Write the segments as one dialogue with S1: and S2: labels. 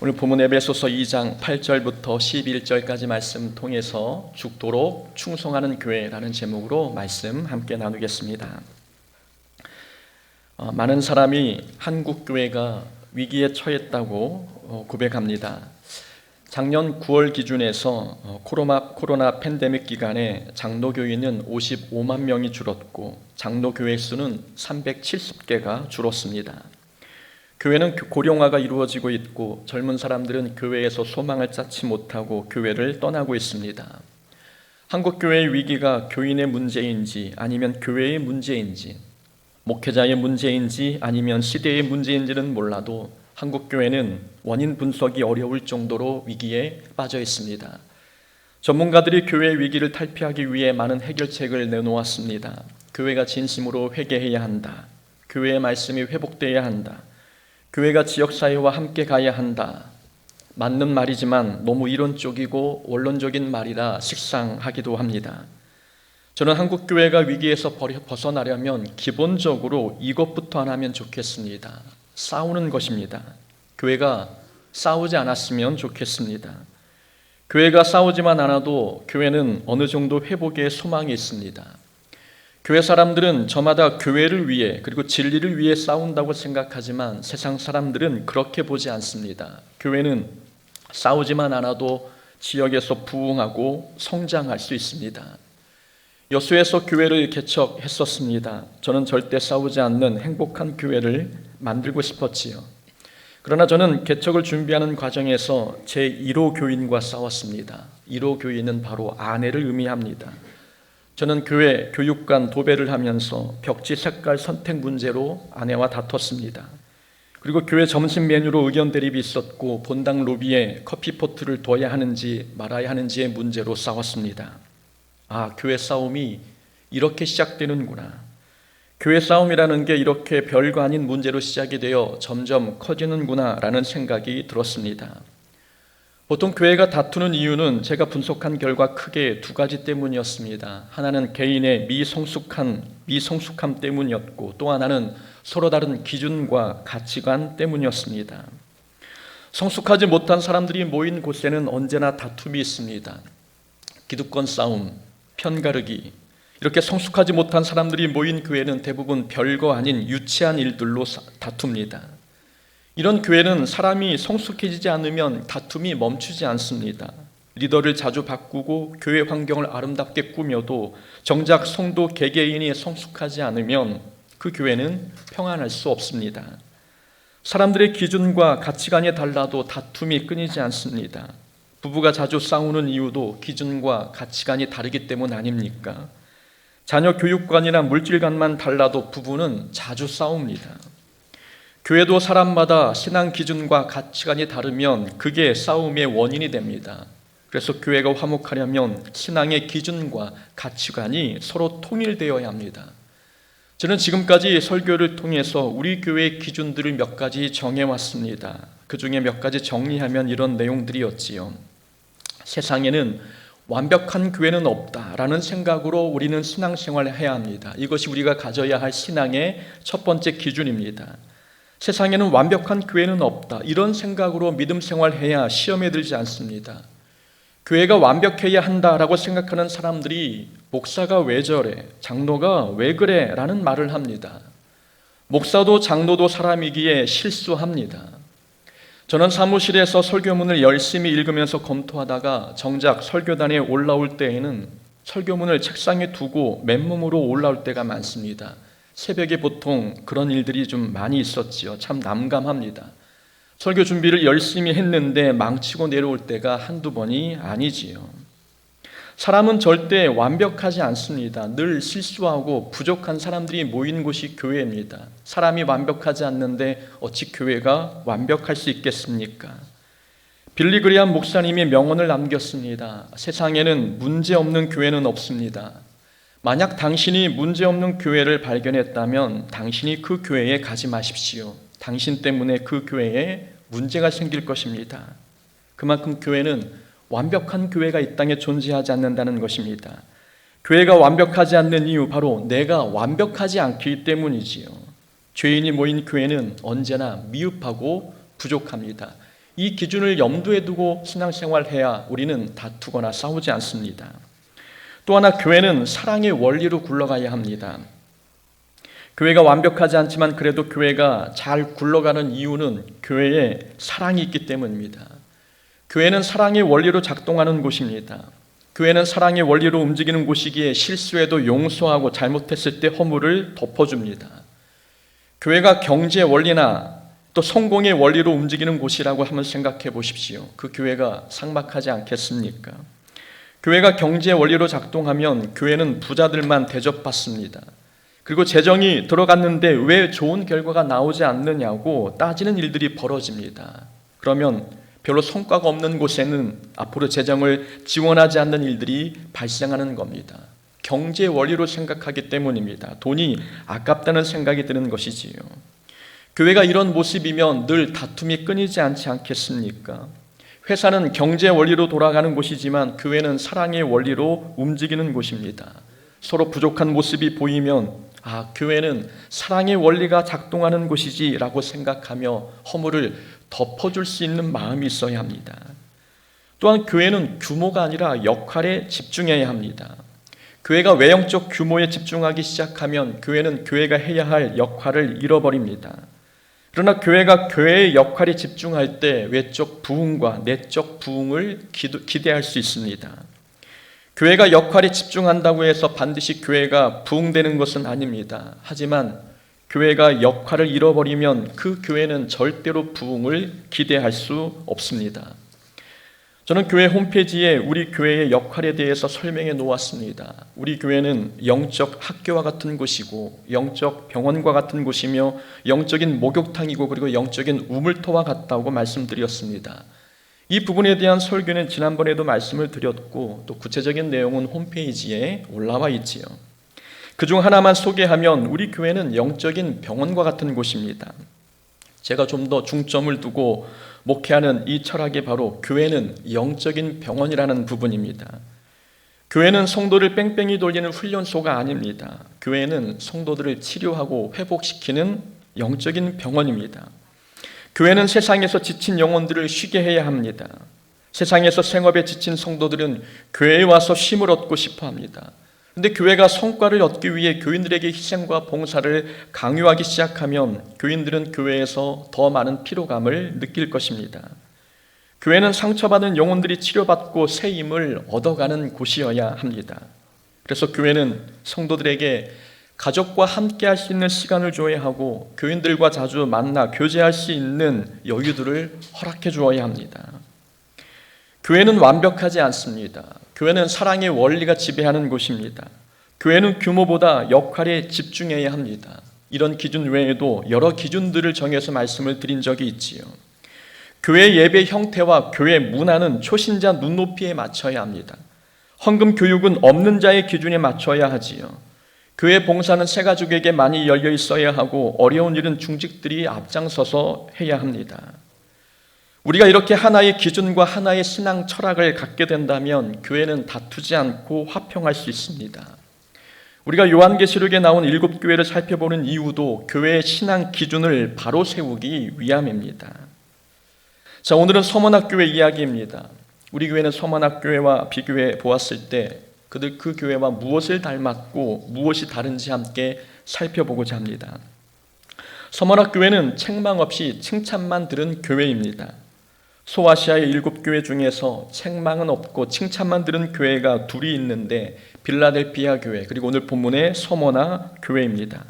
S1: 오늘 본문 에베소서 2장 8절부터 11절까지 말씀 통해서 죽도록 충성하는 교회라는 제목으로 말씀 함께 나누겠습니다. 많은 사람이 한국 교회가 위기에 처했다고 고백합니다. 작년 9월 기준에서 코로나 팬데믹 기간에 장로교인은 55만 명이 줄었고 장로교회 수는 370개가 줄었습니다. 교회는 고령화가 이루어지고 있고 젊은 사람들은 교회에서 소망을 찾지 못하고 교회를 떠나고 있습니다. 한국 교회의 위기가 교인의 문제인지 아니면 교회의 문제인지, 목회자의 문제인지 아니면 시대의 문제인지는 몰라도 한국 교회는 원인 분석이 어려울 정도로 위기에 빠져 있습니다. 전문가들이 교회의 위기를 탈피하기 위해 많은 해결책을 내놓았습니다. 교회가 진심으로 회개해야 한다. 교회의 말씀이 회복되어야 한다. 교회가 지역사회와 함께 가야 한다. 맞는 말이지만 너무 이론적이고 원론적인 말이라 식상하기도 합니다. 저는 한국교회가 위기에서 벗어나려면 기본적으로 이것부터 안 하면 좋겠습니다. 싸우는 것입니다. 교회가 싸우지 않았으면 좋겠습니다. 교회가 싸우지만 않아도 교회는 어느 정도 회복의 소망이 있습니다. 교회 사람들은 저마다 교회를 위해 그리고 진리를 위해 싸운다고 생각하지만 세상 사람들은 그렇게 보지 않습니다. 교회는 싸우지만 않아도 지역에서 부흥하고 성장할 수 있습니다. 여수에서 교회를 개척했었습니다. 저는 절대 싸우지 않는 행복한 교회를 만들고 싶었지요. 그러나 저는 개척을 준비하는 과정에서 제 1호 교인과 싸웠습니다. 1호 교인은 바로 아내를 의미합니다. 저는 교회 교육관 도배를 하면서 벽지 색깔 선택 문제로 아내와 다퉜습니다. 그리고 교회 점심 메뉴로 의견 대립이 있었고 본당 로비에 커피포트를 둬야 하는지 말아야 하는지의 문제로 싸웠습니다. 교회 싸움이 이렇게 시작되는구나. 교회 싸움이라는 게 이렇게 별거 아닌 문제로 시작이 되어 점점 커지는구나 라는 생각이 들었습니다. 보통 교회가 다투는 이유는 제가 분석한 결과 크게 두 가지 때문이었습니다. 하나는 개인의 미성숙함 때문이었고 또 하나는 서로 다른 기준과 가치관 때문이었습니다. 성숙하지 못한 사람들이 모인 곳에는 언제나 다툼이 있습니다. 기득권 싸움, 편가르기, 이렇게 성숙하지 못한 사람들이 모인 교회는 대부분 별거 아닌 유치한 일들로 다툽니다. 이런 교회는 사람이 성숙해지지 않으면 다툼이 멈추지 않습니다. 리더를 자주 바꾸고 교회 환경을 아름답게 꾸며도 정작 성도 개개인이 성숙하지 않으면 그 교회는 평안할 수 없습니다. 사람들의 기준과 가치관이 달라도 다툼이 끊이지 않습니다. 부부가 자주 싸우는 이유도 기준과 가치관이 다르기 때문 아닙니까? 자녀 교육관이나 물질관만 달라도 부부는 자주 싸웁니다. 교회도 사람마다 신앙 기준과 가치관이 다르면 그게 싸움의 원인이 됩니다. 그래서 교회가 화목하려면 신앙의 기준과 가치관이 서로 통일되어야 합니다. 저는 지금까지 설교를 통해서 우리 교회의 기준들을 몇 가지 정해왔습니다. 그 중에 몇 가지 정리하면 이런 내용들이었지요. 세상에는 완벽한 교회는 없다라는 생각으로 우리는 신앙생활을 해야 합니다. 이것이 우리가 가져야 할 신앙의 첫 번째 기준입니다. 세상에는 완벽한 교회는 없다. 이런 생각으로 믿음 생활해야 시험에 들지 않습니다. 교회가 완벽해야 한다라고 생각하는 사람들이 목사가 왜 저래? 장로가 왜 그래? 라는 말을 합니다. 목사도 장로도 사람이기에 실수합니다. 저는 사무실에서 설교문을 열심히 읽으면서 검토하다가 정작 설교단에 올라올 때에는 설교문을 책상에 두고 맨몸으로 올라올 때가 많습니다. 새벽에 보통 그런 일들이 좀 많이 있었지요. 참 난감합니다. 설교 준비를 열심히 했는데 망치고 내려올 때가 한두 번이 아니지요. 사람은 절대 완벽하지 않습니다. 늘 실수하고 부족한 사람들이 모인 곳이 교회입니다. 사람이 완벽하지 않는데 어찌 교회가 완벽할 수 있겠습니까? 빌리 그레이엄 목사님이 명언을 남겼습니다. 세상에는 문제없는 교회는 없습니다. 만약 당신이 문제없는 교회를 발견했다면 당신이 그 교회에 가지 마십시오. 당신 때문에 그 교회에 문제가 생길 것입니다. 그만큼 교회는 완벽한 교회가 이 땅에 존재하지 않는다는 것입니다. 교회가 완벽하지 않는 이유 바로 내가 완벽하지 않기 때문이지요. 죄인이 모인 교회는 언제나 미흡하고 부족합니다. 이 기준을 염두에 두고 신앙생활해야 우리는 다투거나 싸우지 않습니다. 또 하나, 교회는 사랑의 원리로 굴러가야 합니다. 교회가 완벽하지 않지만 그래도 교회가 잘 굴러가는 이유는 교회에 사랑이 있기 때문입니다. 교회는 사랑의 원리로 작동하는 곳입니다. 교회는 사랑의 원리로 움직이는 곳이기에 실수해도 용서하고 잘못했을 때 허물을 덮어줍니다. 교회가 경제 원리나 또 성공의 원리로 움직이는 곳이라고 한번 생각해 보십시오. 그 교회가 삭막하지 않겠습니까? 교회가 경제 원리로 작동하면 교회는 부자들만 대접받습니다. 그리고 재정이 들어갔는데 왜 좋은 결과가 나오지 않느냐고 따지는 일들이 벌어집니다. 그러면 별로 성과가 없는 곳에는 앞으로 재정을 지원하지 않는 일들이 발생하는 겁니다. 경제 원리로 생각하기 때문입니다. 돈이 아깝다는 생각이 드는 것이지요. 교회가 이런 모습이면 늘 다툼이 끊이지 않지 않겠습니까? 회사는 경제 원리로 돌아가는 곳이지만 교회는 사랑의 원리로 움직이는 곳입니다. 서로 부족한 모습이 보이면 교회는 사랑의 원리가 작동하는 곳이지라고 생각하며 허물을 덮어줄 수 있는 마음이 있어야 합니다. 또한 교회는 규모가 아니라 역할에 집중해야 합니다. 교회가 외형적 규모에 집중하기 시작하면 교회는 교회가 해야 할 역할을 잃어버립니다. 그러나 교회가 교회의 역할에 집중할 때 외적 부흥과 내적 부흥을 기대할 수 있습니다. 교회가 역할에 집중한다고 해서 반드시 교회가 부흥되는 것은 아닙니다. 하지만 교회가 역할을 잃어버리면 그 교회는 절대로 부흥을 기대할 수 없습니다. 저는 교회 홈페이지에 우리 교회의 역할에 대해서 설명해 놓았습니다. 우리 교회는 영적 학교와 같은 곳이고 영적 병원과 같은 곳이며 영적인 목욕탕이고 그리고 영적인 우물터와 같다고 말씀드렸습니다. 이 부분에 대한 설교는 지난번에도 말씀을 드렸고 또 구체적인 내용은 홈페이지에 올라와 있지요. 그중 하나만 소개하면 우리 교회는 영적인 병원과 같은 곳입니다. 제가 좀 더 중점을 두고 목회하는 이 철학이 바로 교회는 영적인 병원이라는 부분입니다. 교회는 성도를 뺑뺑이 돌리는 훈련소가 아닙니다. 교회는 성도들을 치료하고 회복시키는 영적인 병원입니다. 교회는 세상에서 지친 영혼들을 쉬게 해야 합니다. 세상에서 생업에 지친 성도들은 교회에 와서 쉼을 얻고 싶어 합니다. 그런데 교회가 성과를 얻기 위해 교인들에게 희생과 봉사를 강요하기 시작하면 교인들은 교회에서 더 많은 피로감을 느낄 것입니다. 교회는 상처받은 영혼들이 치료받고 새 힘을 얻어가는 곳이어야 합니다. 그래서 교회는 성도들에게 가족과 함께 할 수 있는 시간을 줘야 하고 교인들과 자주 만나 교제할 수 있는 여유들을 허락해 주어야 합니다. 교회는 완벽하지 않습니다. 교회는 사랑의 원리가 지배하는 곳입니다. 교회는 규모보다 역할에 집중해야 합니다. 이런 기준 외에도 여러 기준들을 정해서 말씀을 드린 적이 있지요. 교회 예배 형태와 교회 문화는 초신자 눈높이에 맞춰야 합니다. 헌금 교육은 없는 자의 기준에 맞춰야 하지요. 교회 봉사는 새가족에게 많이 열려 있어야 하고 어려운 일은 중직들이 앞장서서 해야 합니다. 우리가 이렇게 하나의 기준과 하나의 신앙 철학을 갖게 된다면 교회는 다투지 않고 화평할 수 있습니다. 우리가 요한계시록에 나온 7교회를 살펴보는 이유도 교회의 신앙 기준을 바로 세우기 위함입니다. 자, 오늘은 서문학교회 이야기입니다. 우리 교회는 서문학교회와 비교해 보았을 때 그 교회와 무엇을 닮았고 무엇이 다른지 함께 살펴보고자 합니다. 서문학교회는 책망 없이 칭찬만 들은 교회입니다. 소아시아의 7교회 중에서 책망은 없고 칭찬만 들은 교회가 둘이 있는데 빌라델피아 교회 그리고 오늘 본문의 서머나 교회입니다.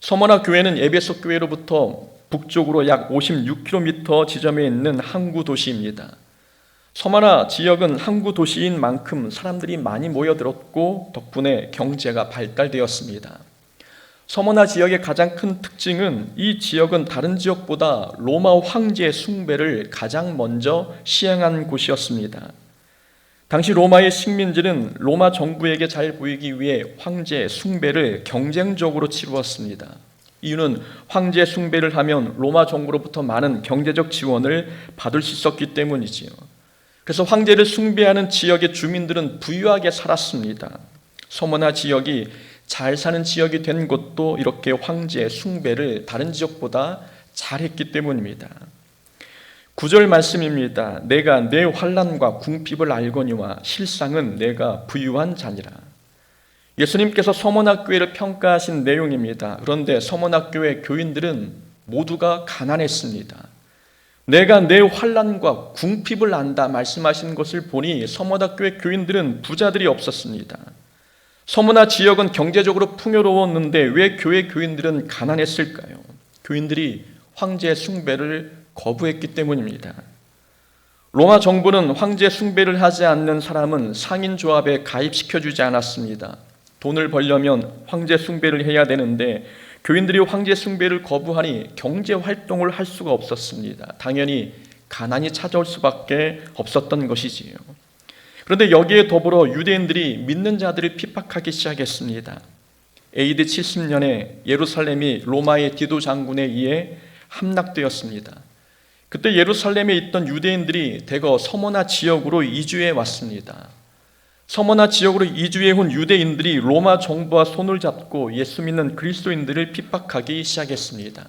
S1: 서머나 교회는 에베소 교회로부터 북쪽으로 약 56km 지점에 있는 항구 도시입니다. 서머나 지역은 항구 도시인 만큼 사람들이 많이 모여들었고 덕분에 경제가 발달되었습니다. 서머나 지역의 가장 큰 특징은 이 지역은 다른 지역보다 로마 황제 숭배를 가장 먼저 시행한 곳이었습니다. 당시 로마의 식민지는 로마 정부에게 잘 보이기 위해 황제 숭배를 경쟁적으로 치루었습니다. 이유는 황제 숭배를 하면 로마 정부로부터 많은 경제적 지원을 받을 수 있었기 때문이지요. 그래서 황제를 숭배하는 지역의 주민들은 부유하게 살았습니다. 서머나 지역이 잘 사는 지역이 된 것도 이렇게 황제 숭배를 다른 지역보다 잘했기 때문입니다. 9절 말씀입니다. 내가 내 환난과 궁핍을 알거니와 실상은 내가 부유한 자니라. 예수님께서 서문학교회를 평가하신 내용입니다. 그런데 서문학교회 교인들은 모두가 가난했습니다. 내가 내 환난과 궁핍을 안다 말씀하신 것을 보니 서문학교회 교인들은 부자들이 없었습니다. 서문화 지역은 경제적으로 풍요로웠는데 왜 교회 교인들은 가난했을까요? 교인들이 황제 숭배를 거부했기 때문입니다. 로마 정부는 황제 숭배를 하지 않는 사람은 상인조합에 가입시켜주지 않았습니다. 돈을 벌려면 황제 숭배를 해야 되는데 교인들이 황제 숭배를 거부하니 경제 활동을 할 수가 없었습니다. 당연히 가난이 찾아올 수밖에 없었던 것이지요. 그런데 여기에 더불어 유대인들이 믿는 자들을 핍박하기 시작했습니다. AD 70년에 예루살렘이 로마의 디도 장군에 의해 함락되었습니다. 그때 예루살렘에 있던 유대인들이 대거 서머나 지역으로 이주해 왔습니다. 서머나 지역으로 이주해 온 유대인들이 로마 정부와 손을 잡고 예수 믿는 그리스도인들을 핍박하기 시작했습니다.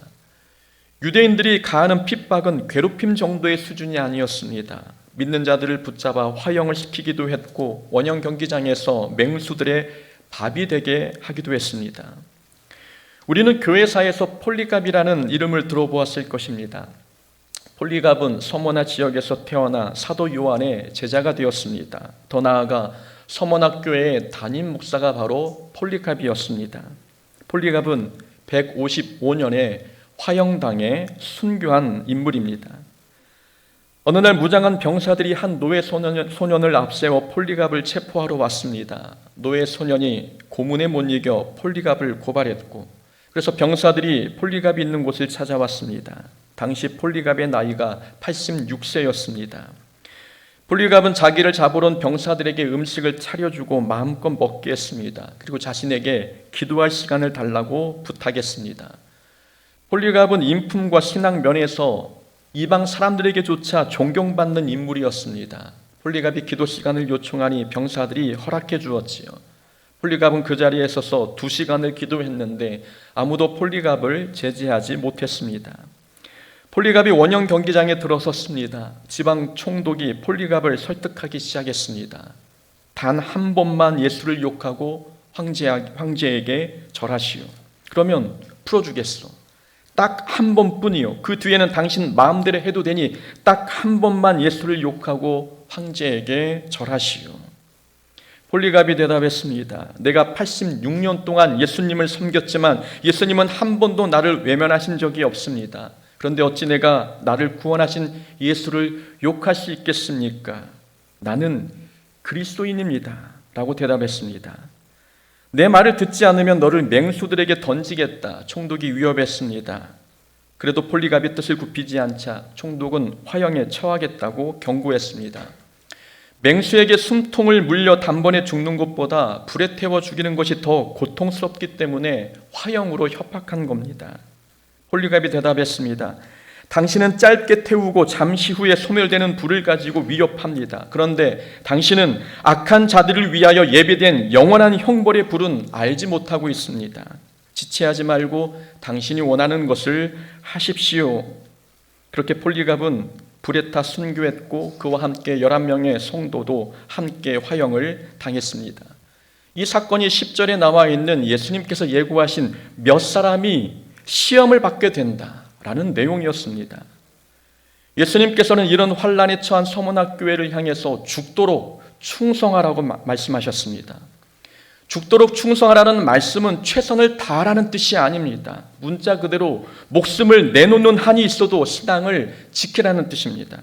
S1: 유대인들이 가하는 핍박은 괴롭힘 정도의 수준이 아니었습니다. 믿는 자들을 붙잡아 화형을 시키기도 했고 원형 경기장에서 맹수들의 밥이 되게 하기도 했습니다. 우리는 교회사에서 폴리갑이라는 이름을 들어보았을 것입니다. 폴리갑은 서머나 지역에서 태어나 사도 요한의 제자가 되었습니다. 더 나아가 서머나교회의 담임 목사가 바로 폴리갑이었습니다. 폴리갑은 155년에 화형당해 순교한 인물입니다. 어느 날 무장한 병사들이 한 노예 소년을 앞세워 폴리갑을 체포하러 왔습니다. 노예 소년이 고문에 못 이겨 폴리갑을 고발했고 그래서 병사들이 폴리갑이 있는 곳을 찾아왔습니다. 당시 폴리갑의 나이가 86세였습니다. 폴리갑은 자기를 잡으러 온 병사들에게 음식을 차려주고 마음껏 먹게 했습니다. 그리고 자신에게 기도할 시간을 달라고 부탁했습니다. 폴리갑은 인품과 신앙 면에서 이방 사람들에게조차 존경받는 인물이었습니다. 폴리갑이 기도 시간을 요청하니 병사들이 허락해 주었지요. 폴리갑은 그 자리에 서서 2시간을 기도했는데 아무도 폴리갑을 제지하지 못했습니다. 폴리갑이 원형 경기장에 들어섰습니다. 지방 총독이 폴리갑을 설득하기 시작했습니다. 단 한 번만 예수를 욕하고 황제에게 절하시오. 그러면 풀어주겠어. 딱 한 번뿐이요. 그 뒤에는 당신 마음대로 해도 되니 딱 한 번만 예수를 욕하고 황제에게 절하시오. 폴리갑이 대답했습니다. 내가 86년 동안 예수님을 섬겼지만 예수님은 한 번도 나를 외면하신 적이 없습니다. 그런데 어찌 내가 나를 구원하신 예수를 욕할 수 있겠습니까? 나는 그리스도인입니다. 라고 대답했습니다. 내 말을 듣지 않으면 너를 맹수들에게 던지겠다. 총독이 위협했습니다. 그래도 폴리갑이 뜻을 굽히지 않자 총독은 화형에 처하겠다고 경고했습니다. 맹수에게 숨통을 물려 단번에 죽는 것보다 불에 태워 죽이는 것이 더 고통스럽기 때문에 화형으로 협박한 겁니다. 폴리갑이 대답했습니다. 당신은 짧게 태우고 잠시 후에 소멸되는 불을 가지고 위협합니다. 그런데 당신은 악한 자들을 위하여 예배된 영원한 형벌의 불은 알지 못하고 있습니다. 지체하지 말고 당신이 원하는 것을 하십시오. 그렇게 폴리갑은 불에 타 순교했고 그와 함께 11명의 성도도 함께 화형을 당했습니다. 이 사건이 10절에 나와 있는 예수님께서 예고하신 몇 사람이 시험을 받게 된다라는 내용이었습니다. 예수님께서는 이런 환난에 처한 서문학교회를 향해서 죽도록 충성하라고 말씀하셨습니다. 죽도록 충성하라는 말씀은 최선을 다하라는 뜻이 아닙니다. 문자 그대로 목숨을 내놓는 한이 있어도 신앙을 지키라는 뜻입니다.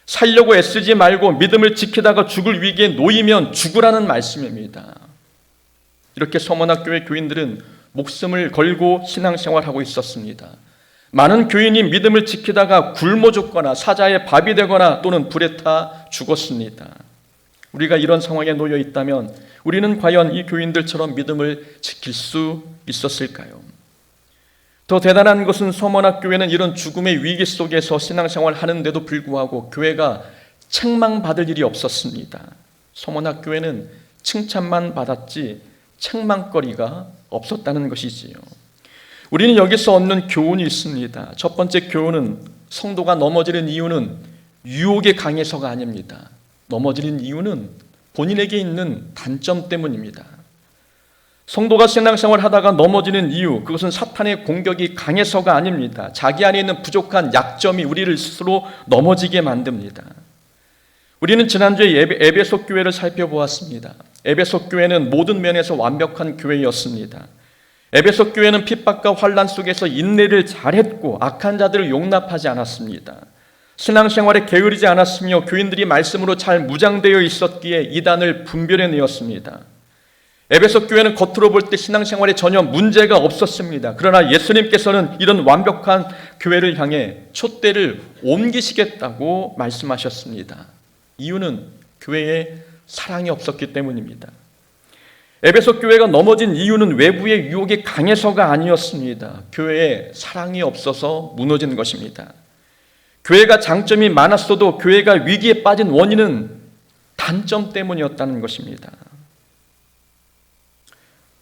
S1: 살려고 애쓰지 말고 믿음을 지키다가 죽을 위기에 놓이면 죽으라는 말씀입니다. 이렇게 서문학교회 교인들은 목숨을 걸고 신앙생활하고 있었습니다. 많은 교인이 믿음을 지키다가 굶어 죽거나 사자의 밥이 되거나 또는 불에 타 죽었습니다. 우리가 이런 상황에 놓여 있다면 우리는 과연 이 교인들처럼 믿음을 지킬 수 있었을까요? 더 대단한 것은 서문학교회는 이런 죽음의 위기 속에서 신앙생활을 하는데도 불구하고 교회가 책망받을 일이 없었습니다. 서문학교회는 칭찬만 받았지 책망거리가 없었다는 것이지요. 우리는 여기서 얻는 교훈이 있습니다. 첫 번째 교훈은 성도가 넘어지는 이유는 유혹이 강해서가 아닙니다. 넘어지는 이유는 본인에게 있는 단점 때문입니다. 성도가 신앙생활을 하다가 넘어지는 이유, 그것은 사탄의 공격이 강해서가 아닙니다. 자기 안에 있는 부족한 약점이 우리를 스스로 넘어지게 만듭니다. 우리는 지난주에 에베소 교회를 살펴보았습니다. 에베소 교회는 모든 면에서 완벽한 교회였습니다. 에베소 교회는 핍박과 환난 속에서 인내를 잘했고 악한 자들을 용납하지 않았습니다. 신앙생활에 게으르지 않았으며 교인들이 말씀으로 잘 무장되어 있었기에 이단을 분별해내었습니다. 에베소 교회는 겉으로 볼 때 신앙생활에 전혀 문제가 없었습니다. 그러나 예수님께서는 이런 완벽한 교회를 향해 촛대를 옮기시겠다고 말씀하셨습니다. 이유는 교회에 사랑이 없었기 때문입니다. 에베소 교회가 넘어진 이유는 외부의 유혹이 강해서가 아니었습니다. 교회에 사랑이 없어서 무너진 것입니다. 교회가 장점이 많았어도 교회가 위기에 빠진 원인은 단점 때문이었다는 것입니다.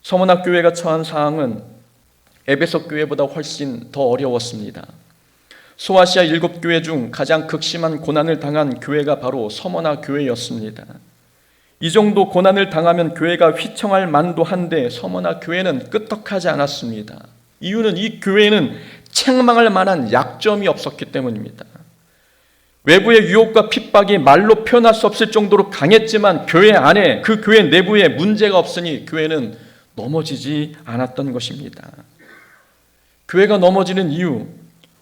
S1: 서머나 교회가 처한 상황은 에베소 교회보다 훨씬 더 어려웠습니다. 소아시아 7교회 중 가장 극심한 고난을 당한 교회가 바로 서머나 교회였습니다. 이 정도 고난을 당하면 교회가 휘청할 만도 한데 서머나 교회는 끄떡하지 않았습니다. 이유는 이 교회에는 책망할 만한 약점이 없었기 때문입니다. 외부의 유혹과 핍박이 말로 표현할 수 없을 정도로 강했지만 교회 안에, 그 교회 내부에 문제가 없으니 교회는 넘어지지 않았던 것입니다. 교회가 넘어지는 이유,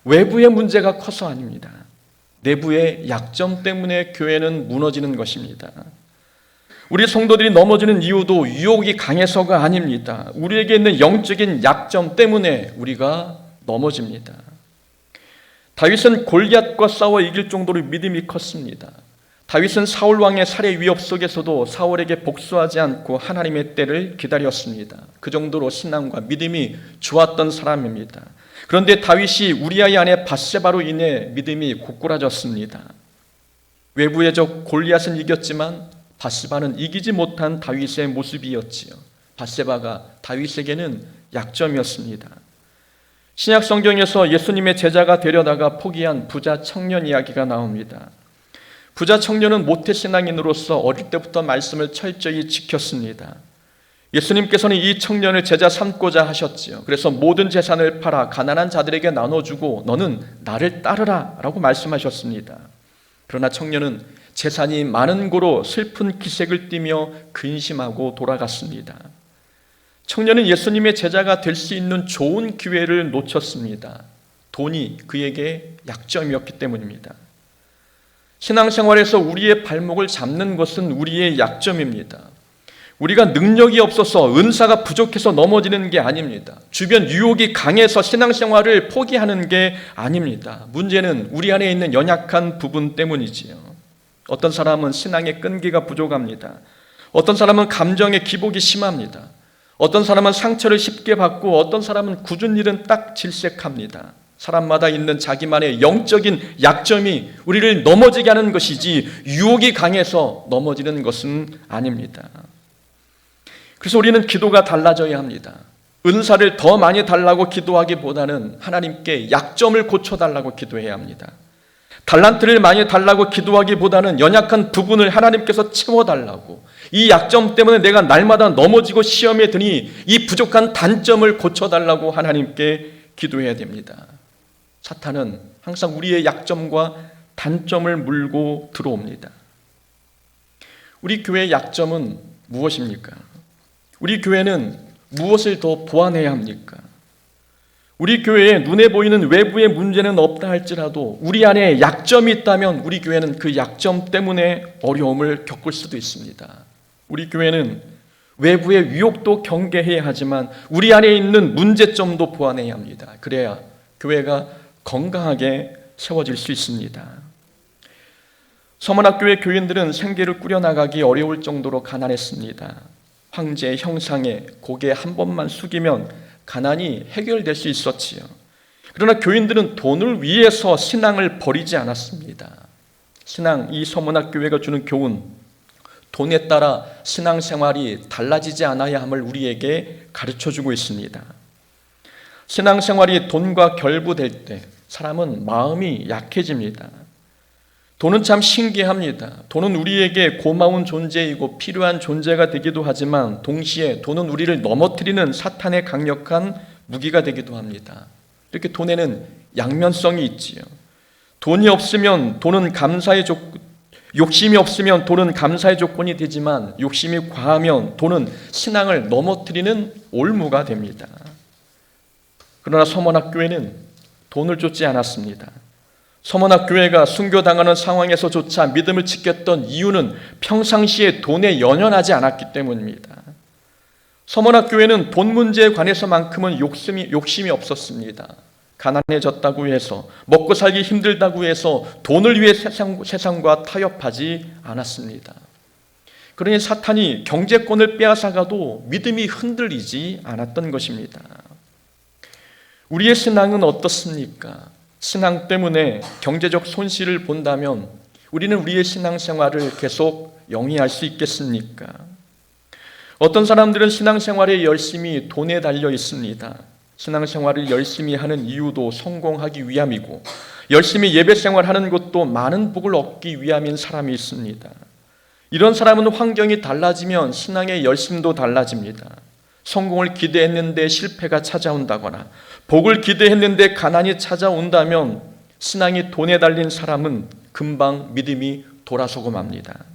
S1: 외부의 문제가 커서 아닙니다. 내부의 약점 때문에 교회는 무너지는 것입니다. 우리 성도들이 넘어지는 이유도 유혹이 강해서가 아닙니다. 우리에게 있는 영적인 약점 때문에 우리가 넘어집니다. 다윗은 골리앗과 싸워 이길 정도로 믿음이 컸습니다. 다윗은 사울 왕의 살해 위협 속에서도 사울에게 복수하지 않고 하나님의 때를 기다렸습니다. 그 정도로 신앙과 믿음이 좋았던 사람입니다. 그런데 다윗이 우리아의 아내 밧세바로 인해 믿음이 고꾸라졌습니다. 외부의 적 골리앗은 이겼지만 밧세바는 이기지 못한 다윗의 모습이었지요. 밧세바가 다윗에게는 약점이었습니다. 신약 성경에서 예수님의 제자가 되려다가 포기한 부자 청년 이야기가 나옵니다. 부자 청년은 모태신앙인으로서 어릴 때부터 말씀을 철저히 지켰습니다. 예수님께서는 이 청년을 제자 삼고자 하셨지요. 그래서 모든 재산을 팔아 가난한 자들에게 나눠주고 너는 나를 따르라 라고 말씀하셨습니다. 그러나 청년은 재산이 많은 고로 슬픈 기색을 띠며 근심하고 돌아갔습니다. 청년은 예수님의 제자가 될 수 있는 좋은 기회를 놓쳤습니다. 돈이 그에게 약점이었기 때문입니다. 신앙생활에서 우리의 발목을 잡는 것은 우리의 약점입니다. 우리가 능력이 없어서 은사가 부족해서 넘어지는 게 아닙니다. 주변 유혹이 강해서 신앙생활을 포기하는 게 아닙니다. 문제는 우리 안에 있는 연약한 부분 때문이지요. 어떤 사람은 신앙의 끈기가 부족합니다. 어떤 사람은 감정의 기복이 심합니다. 어떤 사람은 상처를 쉽게 받고 어떤 사람은 굳은 일은 딱 질색합니다. 사람마다 있는 자기만의 영적인 약점이 우리를 넘어지게 하는 것이지 유혹이 강해서 넘어지는 것은 아닙니다. 그래서 우리는 기도가 달라져야 합니다. 은사를 더 많이 달라고 기도하기보다는 하나님께 약점을 고쳐달라고 기도해야 합니다. 달란트를 많이 달라고 기도하기보다는 연약한 부분을 하나님께서 채워달라고, 이 약점 때문에 내가 날마다 넘어지고 시험에 드니 이 부족한 단점을 고쳐달라고 하나님께 기도해야 됩니다. 사탄은 항상 우리의 약점과 단점을 물고 들어옵니다. 우리 교회의 약점은 무엇입니까? 우리 교회는 무엇을 더 보완해야 합니까? 우리 교회에 눈에 보이는 외부의 문제는 없다 할지라도 우리 안에 약점이 있다면 우리 교회는 그 약점 때문에 어려움을 겪을 수도 있습니다. 우리 교회는 외부의 위협도 경계해야 하지만 우리 안에 있는 문제점도 보완해야 합니다. 그래야 교회가 건강하게 세워질 수 있습니다. 서문학교의 교인들은 생계를 꾸려나가기 어려울 정도로 가난했습니다. 황제의 형상에 고개 한 번만 숙이면 가난이 해결될 수 있었지요. 그러나 교인들은 돈을 위해서 신앙을 버리지 않았습니다. 신앙, 이 서문학교회가 주는 교훈, 돈에 따라 신앙생활이 달라지지 않아야 함을 우리에게 가르쳐주고 있습니다. 신앙생활이 돈과 결부될 때, 사람은 마음이 약해집니다. 돈은 참 신기합니다. 돈은 우리에게 고마운 존재이고 필요한 존재가 되기도 하지만 동시에 돈은 우리를 넘어뜨리는 사탄의 강력한 무기가 되기도 합니다. 이렇게 돈에는 양면성이 있지요. 돈이 없으면 돈은 감사의 욕심이 없으면 돈은 감사의 조건이 되지만 욕심이 과하면 돈은 신앙을 넘어뜨리는 올무가 됩니다. 그러나 서문학교회는 돈을 쫓지 않았습니다. 서문학교회가 순교당하는 상황에서조차 믿음을 지켰던 이유는 평상시에 돈에 연연하지 않았기 때문입니다. 서문학교회는 돈 문제에 관해서만큼은 욕심이 없었습니다. 가난해졌다고 해서 먹고 살기 힘들다고 해서 돈을 위해 세상과 타협하지 않았습니다. 그러니 사탄이 경제권을 빼앗아가도 믿음이 흔들리지 않았던 것입니다. 우리의 신앙은 어떻습니까? 신앙 때문에 경제적 손실을 본다면 우리는 우리의 신앙생활을 계속 영위할 수 있겠습니까? 어떤 사람들은 신앙생활에 열심히 돈에 달려 있습니다. 신앙생활을 열심히 하는 이유도 성공하기 위함이고 열심히 예배생활하는 것도 많은 복을 얻기 위함인 사람이 있습니다. 이런 사람은 환경이 달라지면 신앙의 열심도 달라집니다. 성공을 기대했는데 실패가 찾아온다거나 복을 기대했는데 가난이 찾아온다면 신앙이 돈에 달린 사람은 금방 믿음이 돌아서고 맙니다.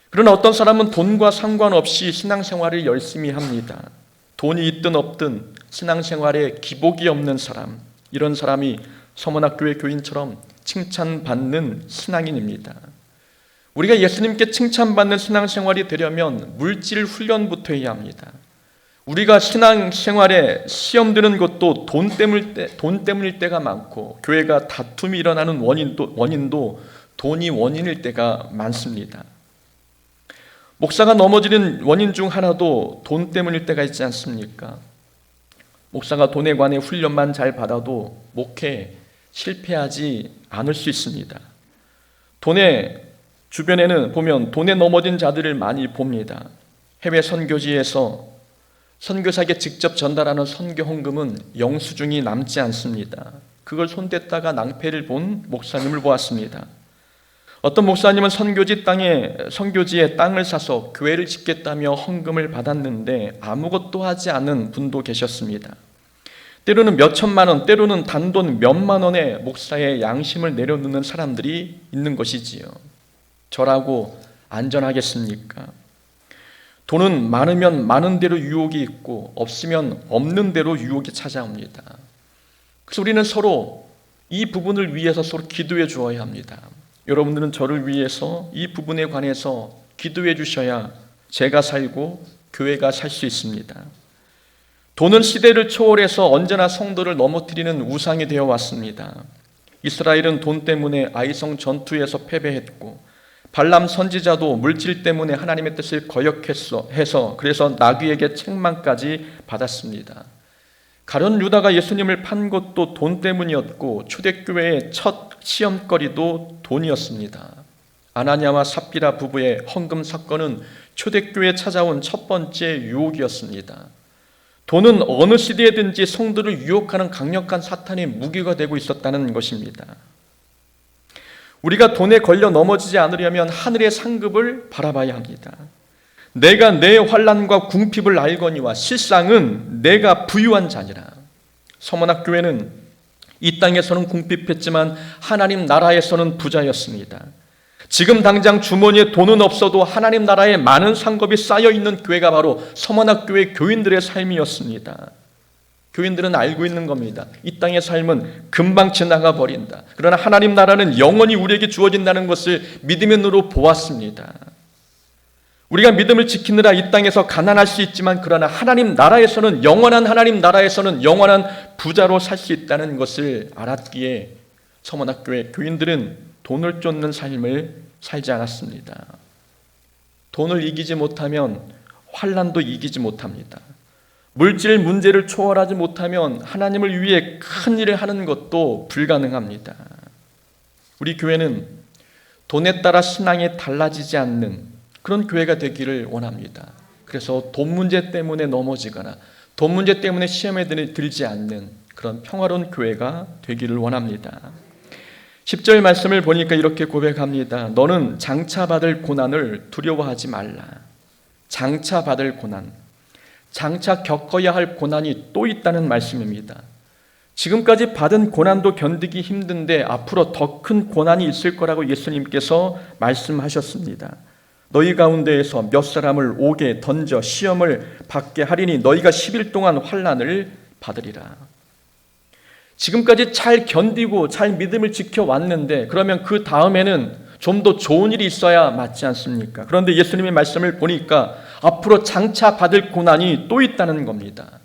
S1: 그러나 어떤 사람은 돈과 상관없이 신앙생활을 열심히 합니다. 돈이 있든 없든 신앙생활에 기복이 없는 사람, 이런 사람이 서문학교의 교인처럼 칭찬받는 신앙인입니다. 우리가 예수님께 칭찬받는 신앙생활이 되려면 물질 훈련부터 해야 합니다. 우리가 신앙생활에 시험 드는 것도 돈 때문일 때가 많고 교회가 다툼이 일어나는 원인도 돈이 원인일 때가 많습니다. 목사가 넘어지는 원인 중 하나도 돈 때문일 때가 있지 않습니까? 목사가 돈에 관해 훈련만 잘 받아도 목회 실패하지 않을 수 있습니다. 주변에는 보면 돈에 넘어진 자들을 많이 봅니다. 해외 선교지에서 선교사에게 직접 전달하는 선교 헌금은 영수증이 남지 않습니다. 그걸 손댔다가 낭패를 본 목사님을 보았습니다. 어떤 목사님은 선교지에 땅을 사서 교회를 짓겠다며 헌금을 받았는데 아무것도 하지 않은 분도 계셨습니다. 때로는 몇 천만 원, 때로는 단돈 몇만 원에 목사의 양심을 내려놓는 사람들이 있는 것이지요. 저라고 안전하겠습니까? 돈은 많으면 많은 대로 유혹이 있고 없으면 없는 대로 유혹이 찾아옵니다. 그래서 우리는 서로 이 부분을 위해서 서로 기도해 주어야 합니다. 여러분들은 저를 위해서 이 부분에 관해서 기도해 주셔야 제가 살고 교회가 살 수 있습니다. 돈은 시대를 초월해서 언제나 성도를 넘어뜨리는 우상이 되어 왔습니다. 이스라엘은 돈 때문에 아이성 전투에서 패배했고 발람 선지자도 물질 때문에 하나님의 뜻을 거역해서 그래서 나귀에게 책망까지 받았습니다. 가룟 유다가 예수님을 판 것도 돈 때문이었고 초대교회의 첫 시험거리도 돈이었습니다. 아나니아와 삽비라 부부의 헌금 사건은 초대교회에 찾아온 첫 번째 유혹이었습니다. 돈은 어느 시대에든지 성도를 유혹하는 강력한 사탄의 무기가 되고 있었다는 것입니다. 우리가 돈에 걸려 넘어지지 않으려면 하늘의 상급을 바라봐야 합니다. 내가 내 환난과 궁핍을 알거니와 실상은 내가 부유한 자니라. 서문학교회는 이 땅에서는 궁핍했지만 하나님 나라에서는 부자였습니다. 지금 당장 주머니에 돈은 없어도 하나님 나라에 많은 상급이 쌓여있는 교회가 바로 서문학교회 교인들의 삶이었습니다. 교인들은 알고 있는 겁니다. 이 땅의 삶은 금방 지나가 버린다. 그러나 하나님 나라는 영원히 우리에게 주어진다는 것을 믿음의 눈으로 보았습니다. 우리가 믿음을 지키느라 이 땅에서 가난할 수 있지만 그러나 하나님 나라에서는 영원한 하나님 나라에서는 영원한 부자로 살 수 있다는 것을 알았기에 서문학교회 교인들은 돈을 쫓는 삶을 살지 않았습니다. 돈을 이기지 못하면 환난도 이기지 못합니다. 물질 문제를 초월하지 못하면 하나님을 위해 큰 일을 하는 것도 불가능합니다. 우리 교회는 돈에 따라 신앙이 달라지지 않는 그런 교회가 되기를 원합니다. 그래서 돈 문제 때문에 넘어지거나 돈 문제 때문에 시험에 들지 않는 그런 평화로운 교회가 되기를 원합니다. 10절 말씀을 보니까 이렇게 고백합니다. 너는 장차 받을 고난을 두려워하지 말라. 장차 받을 고난, 장차 겪어야 할 고난이 또 있다는 말씀입니다. 지금까지 받은 고난도 견디기 힘든데 앞으로 더 큰 고난이 있을 거라고 예수님께서 말씀하셨습니다. 너희 가운데에서 몇 사람을 옥에 던져 시험을 받게 하리니 너희가 10일 동안 환난을 받으리라. 지금까지 잘 견디고 잘 믿음을 지켜왔는데 그러면 그 다음에는 좀 더 좋은 일이 있어야 맞지 않습니까? 그런데 예수님의 말씀을 보니까 앞으로 장차 받을 고난이 또 있다는 겁니다.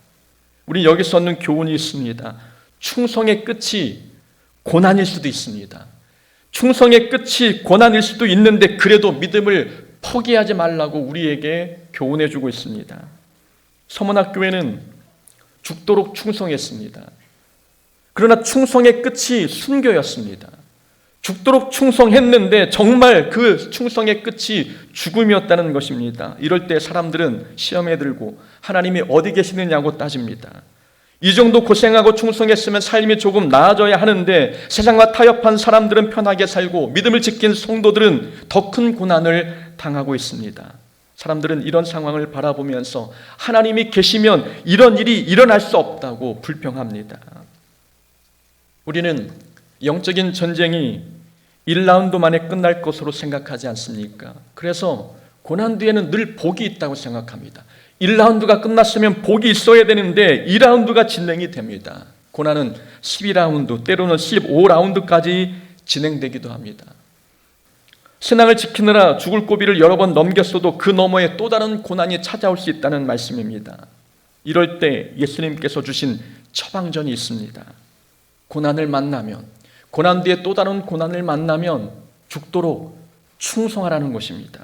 S1: 우리 여기서 얻는 교훈이 있습니다. 충성의 끝이 고난일 수도 있습니다. 충성의 끝이 고난일 수도 있는데 그래도 믿음을 포기하지 말라고 우리에게 교훈해 주고 있습니다. 서문학교회는 죽도록 충성했습니다. 그러나 충성의 끝이 순교였습니다. 죽도록 충성했는데 정말 그 충성의 끝이 죽음이었다는 것입니다. 이럴 때 사람들은 시험에 들고 하나님이 어디 계시느냐고 따집니다. 이 정도 고생하고 충성했으면 삶이 조금 나아져야 하는데 세상과 타협한 사람들은 편하게 살고 믿음을 지킨 성도들은 더 큰 고난을 당하고 있습니다. 사람들은 이런 상황을 바라보면서 하나님이 계시면 이런 일이 일어날 수 없다고 불평합니다. 우리는 영적인 전쟁이 1라운드 만에 끝날 것으로 생각하지 않습니까? 그래서 고난 뒤에는 늘 복이 있다고 생각합니다. 1라운드가 끝났으면 복이 있어야 되는데 2라운드가 진행이 됩니다. 고난은 12라운드, 때로는 15라운드까지 진행되기도 합니다. 신앙을 지키느라 죽을 고비를 여러 번 넘겼어도 그 너머에 또 다른 고난이 찾아올 수 있다는 말씀입니다. 이럴 때 예수님께서 주신 처방전이 있습니다. 고난을 만나면, 고난 뒤에 또 다른 고난을 만나면 죽도록 충성하라는 것입니다.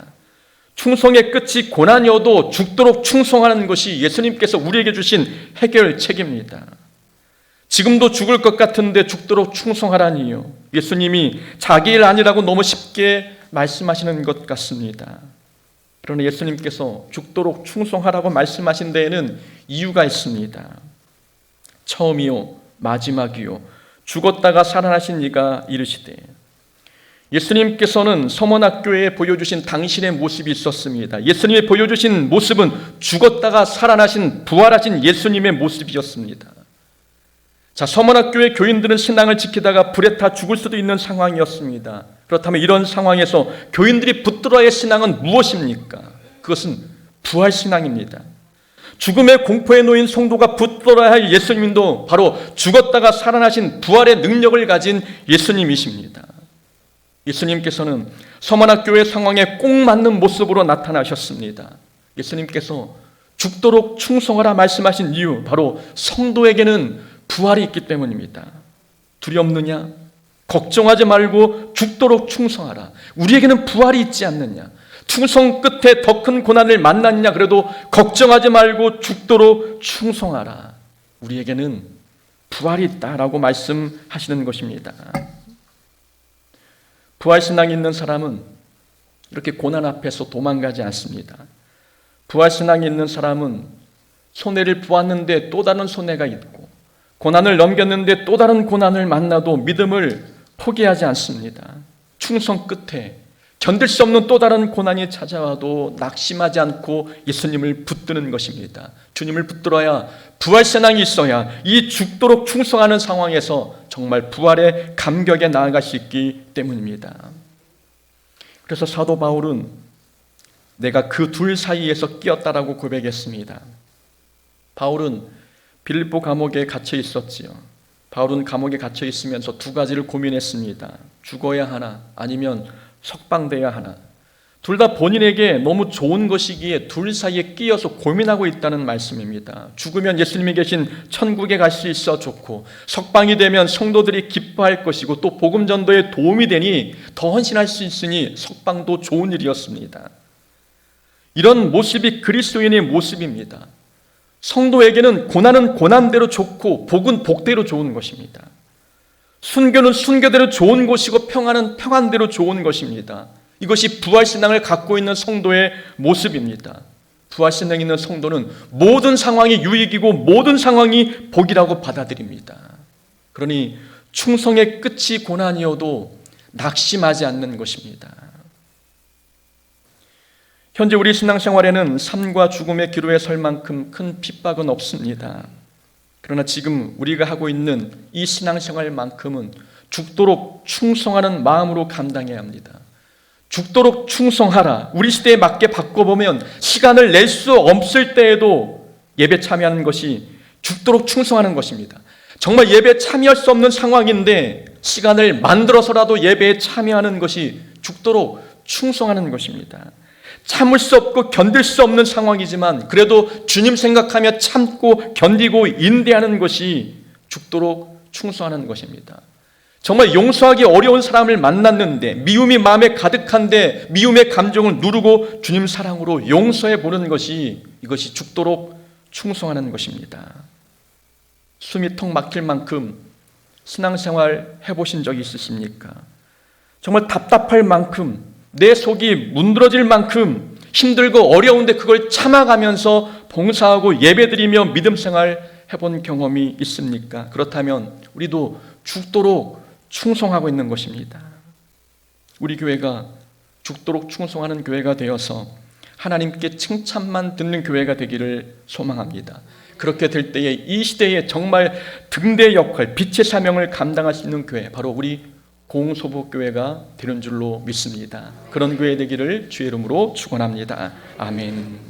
S1: 충성의 끝이 고난이어도 죽도록 충성하는 것이 예수님께서 우리에게 주신 해결책입니다. 지금도 죽을 것 같은데 죽도록 충성하라니요. 예수님이 자기 일 아니라고 너무 쉽게 말씀하시는 것 같습니다. 그러나 예수님께서 죽도록 충성하라고 말씀하신 데에는 이유가 있습니다. 처음이요 마지막이요 죽었다가 살아나신 이가 이르시되, 예수님께서는 서문학교에 보여주신 당신의 모습이 있었습니다. 예수님이 보여주신 모습은 죽었다가 살아나신 부활하신 예수님의 모습이었습니다. 자, 서문학교의 교인들은 신앙을 지키다가 불에 타 죽을 수도 있는 상황이었습니다. 그렇다면 이런 상황에서 교인들이 붙들어야 할 신앙은 무엇입니까? 그것은 부활신앙입니다. 죽음의 공포에 놓인 성도가 붙들어야 할 예수님도 바로 죽었다가 살아나신 부활의 능력을 가진 예수님이십니다. 예수님께서는 서문학교의 상황에 꼭 맞는 모습으로 나타나셨습니다. 예수님께서 죽도록 충성하라 말씀하신 이유, 바로 성도에게는 부활이 있기 때문입니다. 두렵느냐? 걱정하지 말고 죽도록 충성하라. 우리에게는 부활이 있지 않느냐? 충성 끝에 더 큰 고난을 만났냐? 그래도 걱정하지 말고 죽도록 충성하라. 우리에게는 부활이 있다라고 말씀하시는 것입니다. 부활신앙이 있는 사람은 이렇게 고난 앞에서 도망가지 않습니다. 부활신앙이 있는 사람은 손해를 보았는데 또 다른 손해가 있고, 고난을 넘겼는데 또 다른 고난을 만나도 믿음을 포기하지 않습니다. 충성 끝에 견딜 수 없는 또 다른 고난이 찾아와도 낙심하지 않고 예수님을 붙드는 것입니다. 주님을 붙들어야, 부활신앙이 있어야 이 죽도록 충성하는 상황에서 정말 부활의 감격에 나아갈 수 있기 때문입니다. 그래서 사도 바울은 내가 그 둘 사이에서 끼었다라고 고백했습니다. 바울은 빌립보 감옥에 갇혀 있었지요. 바울은 감옥에 갇혀 있으면서 두 가지를 고민했습니다. 죽어야 하나, 아니면 석방돼야 하나. 둘 다 본인에게 너무 좋은 것이기에 둘 사이에 끼어서 고민하고 있다는 말씀입니다. 죽으면 예수님이 계신 천국에 갈 수 있어 좋고, 석방이 되면 성도들이 기뻐할 것이고, 또 복음 전도에 도움이 되니 더 헌신할 수 있으니 석방도 좋은 일이었습니다. 이런 모습이 그리스도인의 모습입니다. 성도에게는 고난은 고난대로 좋고 복은 복대로 좋은 것입니다. 순교는 순교대로 좋은 것이고 평안은 평안대로 좋은 것입니다. 이것이 부활신앙을 갖고 있는 성도의 모습입니다. 부활신앙 있는 성도는 모든 상황이 유익이고 모든 상황이 복이라고 받아들입니다. 그러니 충성의 끝이 고난이어도 낙심하지 않는 것입니다. 현재 우리 신앙생활에는 삶과 죽음의 기로에 설 만큼 큰 핍박은 없습니다. 그러나 지금 우리가 하고 있는 이 신앙생활만큼은 죽도록 충성하는 마음으로 감당해야 합니다. 죽도록 충성하라. 우리 시대에 맞게 바꿔보면 시간을 낼 수 없을 때에도 예배 참여하는 것이 죽도록 충성하는 것입니다. 정말 예배에 참여할 수 없는 상황인데 시간을 만들어서라도 예배에 참여하는 것이 죽도록 충성하는 것입니다. 참을 수 없고 견딜 수 없는 상황이지만 그래도 주님 생각하며 참고 견디고 인내하는 것이 죽도록 충성하는 것입니다. 정말 용서하기 어려운 사람을 만났는데 미움이 마음에 가득한데 미움의 감정을 누르고 주님 사랑으로 용서해 보는 것이 이것이 죽도록 충성하는 것입니다. 숨이 턱 막힐 만큼 신앙생활 해보신 적이 있으십니까? 정말 답답할 만큼 내 속이 문드러질 만큼 힘들고 어려운데 그걸 참아가면서 봉사하고 예배드리며 믿음생활 해본 경험이 있습니까? 그렇다면 우리도 죽도록 충성하고 있는 것입니다. 우리 교회가 죽도록 충성하는 교회가 되어서 하나님께 칭찬만 듣는 교회가 되기를 소망합니다. 그렇게 될 때에 이 시대에 정말 등대 역할, 빛의 사명을 감당할 수 있는 교회, 바로 우리 공소복교회가 되는 줄로 믿습니다. 그런 교회 되기를 주의 이름으로 축원합니다. 아멘.